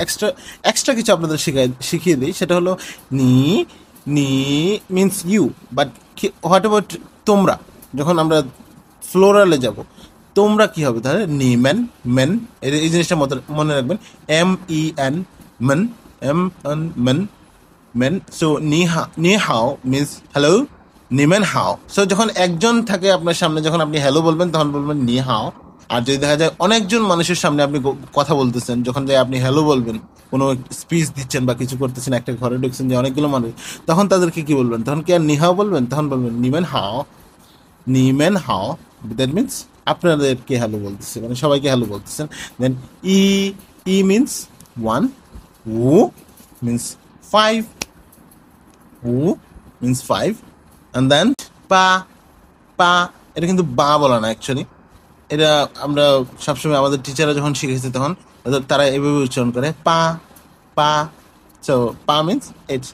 Extra extra কিছু আপনাদের শিখিয়ে দিই, সেটা হলো নি নি means you, but what about তোমরা? যখন আমরা ফ্লোরালে যাব, তোমরা কি হবে তাহলে? নি মেন, মেন, এই জিনিসটা মনে রাখবেন। MEN, men, men, men. So নি হাও মিনস হ্যালো, নিমেন হাও। সো যখন একজন থাকে আপনার সামনে, যখন আপনি হ্যালো বলবেন তখন বলবেন নি হাও। আর যদি দেখা যায় অনেকজন মানুষের সামনে আপনি কথা বলতেছেন, যখন যাই আপনি হ্যালো বলবেন, কোনো স্পিচ দিচ্ছেন বা কিছু করতেছেন, একটা ঘরে ঢুকছেন যে অনেকগুলো মানুষ, তখন তাদেরকে কি বলবেন? তখন কি আর নিহাও বলবেন? তখন বলবেন নিমেন হাও, নিমেন হাও। দ্যাট মিনস আপনাদেরকে হ্যালো বলতেছে, মানে সবাইকে হ্যালো বলতেছেন। দেন ই ই মিনস ওয়ান, উ মিনস ফাইভ, উ মিনস ফাইভ, অ্যান্ড দেন পা, পা, এটা কিন্তু বা বলা না অ্যাকচুয়ালি, এটা আমরা সবসময় আমাদের টিচাররা যখন শিখেছে তখন তারা এভাবে উচ্চারণ করে পা, পা। সো পা মিনস ইটস